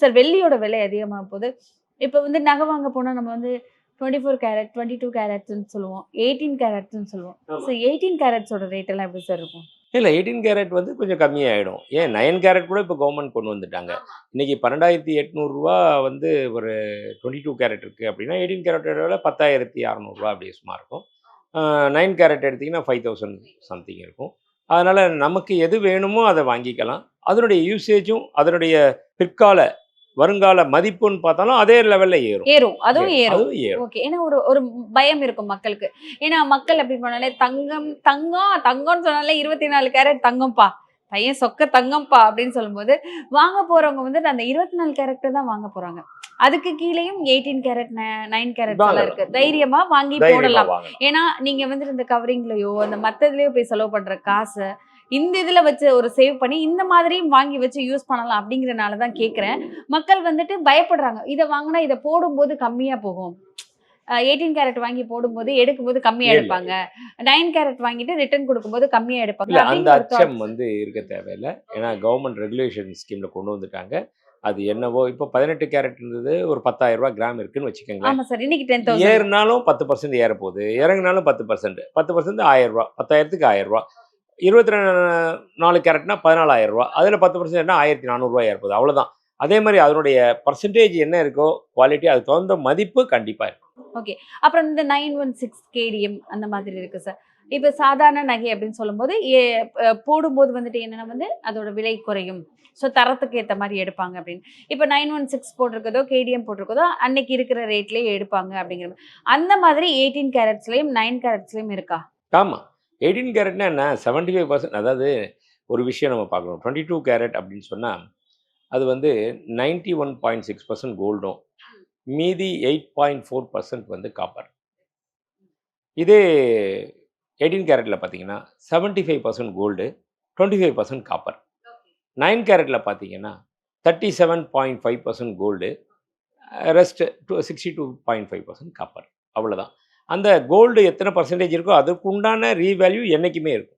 Sir வெள்ளியோட விலை அதிகமாக போகுது. இப்போ வந்து நகை வாங்க போனா நம்ம வந்து 24 கேரட், 22 கேரட்ஸ்ன்னு சொல்லுவோம். 18 கேரட்ஸ்ன்னு சொல்லுவோம். ஸோ 18 கேரட்ஸோட ரேட் எல்லாம் எப்படி சார் இருக்கும்? இல்ல 18 கேரட் வந்து கொஞ்சம் கம்மியாயிடும். ஏன் 9 கேரட் கூட இப்போ கவர்மெண்ட் கொண்டு வந்துட்டாங்க. இன்னைக்கு ரூ. 12,800 வந்து ஒரு 22 கேரட் இருக்கு அப்படின்னா, 18 கேரட்டோட விலை ரூ. 10,600 அப்படி சும்மா இருக்கும். 9 கேரட் எடுத்தீங்கன்னா 5,000 சம்திங் இருக்கும். அதனால நமக்கு எது வேணுமோ அத வாங்கிக்கலாம். அதனுடைய யூசேஜும், அதனுடைய பிற்கால வருங்கால மதிப்புன்னு பார்த்தாலும் அதே லெவல்ல ஏறும். ஏறும். அதுவும் ஏறும். அதுவும் ஏறும். ஓகே. ஏன்னா ஒரு ஒரு பயம் இருக்கும் மக்களுக்கு. ஏன்னா மக்கள் அப்படி பண்ணாலே தங்கம்னு சொன்னாலே 24 கேரட் தங்கம்ப்பா. பையன் சொக்க தங்கம்ப்பா அப்படின்னு சொல்லும்போது, வாங்க போறவங்க வந்துட்டு அந்த 24 கேரட் தான் வாங்க போறாங்க. அதுக்கு கீழேயும் 18 கேரட் 9 கேரட்ஸ் எல்லாம் இருக்கு. தைரியமா வாங்கி போடலாம். ஏன்னா நீங்க வந்துட்டு இந்த கவரிங்லயோ அந்த மத்ததுலயோ போய் செலவு பண்ற காசு இந்த இதுல வச்சு ஒரு சேவ் பண்ணி இந்த மாதிரியும் வாங்கி வச்சு யூஸ் பண்ணலாம் அப்படிங்கறனால தான் கேக்குறேன். மக்கள் வந்துட்டு பயப்படுறாங்க. இத வாங்குனா இத போடும்போது கம்மியா போகும். 18 கேரட் வாங்கி போடும்போது எடுக்கும்போது கம்மியா எடுப்பாங்க. 9 கேரட் வாங்கிட்டு ரிட்டர்ன் கொடுக்கும்போது கம்மியா எடுப்பாங்க. இல்ல அந்த அச்சம் வந்து இருக்க தேவையில்ல. ஏன்னா கவர்மெண்ட் ரெகுலேஷன் ஸ்கீம்ல கொண்டு வந்துட்டாங்க. அது என்னவோ இப்போ 18 கேரட் இருந்தது ஒரு ரூ. 10,000 கிராம் இருக்குன்னு வச்சுக்கோங்களேன். ஆமா சார். இன்னைக்கு 10,000. ஏறினாலும் 10% ஏற போகுது. இறங்குனாலும் 10%. 10% ரூ. 1,000. 10,000க்கு ரூ. 1,000. 24 கேரட்னா ரூ. 14,000. அதில 10% ரூ. 1,400 ஏற போகுது. அவ்வளோதான். அதே மாதிரி அதனுடைய பெர்சன்டேஜ் என்ன இருக்கோ குவாலிட்டி அதுக்கு தகுந்த மதிப்பு கண்டிப்பா இருக்கும். ஓகே. அப்புறம் இந்த 916 கேடிஎம் அந்த மாதிரி இருக்கு சார். இப்ப சாதாரண நகை அப்படின்னு சொல்லும்போது போடும்போது வந்துட்டு என்னன்னா வந்து அதோட விலை குறையும். ஸோ தரத்துக்கு ஏத்த மாரி எடுப்பாங்க அப்படின்னு. இப்ப 916 போட்டிருக்கதோ, கேடிஎம் போட்டிருக்கதோ அன்னைக்கு இருக்கிற ரேட்லயே எடுப்பாங்க அப்படிங்கிற அந்த மாதிரி 18 கேரட்ஸ்லயும் 9 கேரட்ஸ்லயும் இருக்கா? ஆமா. 18 கேரட்னா என்ன 75% அதாவது ஒரு விஷயம் நம்ம பார்க்கணும். 22 கேரட் அப்படின்னு சொன்னா, அது வந்து 91.6% கோல்டும், மீதி 8.4% வந்து காப்பர். இதே 18 கேரட்ல பார்த்தீங்கன்னா 75% கோல்டு, 25% காப்பர். 9 கேரட்ல பார்த்தீங்கன்னா 37.5% கோல்டு, ரெஸ்ட் 62.5% காப்பர். அவ்வளோதான். அந்த கோல்டு எத்தனை பெர்சன்டேஜ் இருக்கோ அதுக்கு உண்டான ரீவேல்யூ என்னைக்குமே இருக்கும்.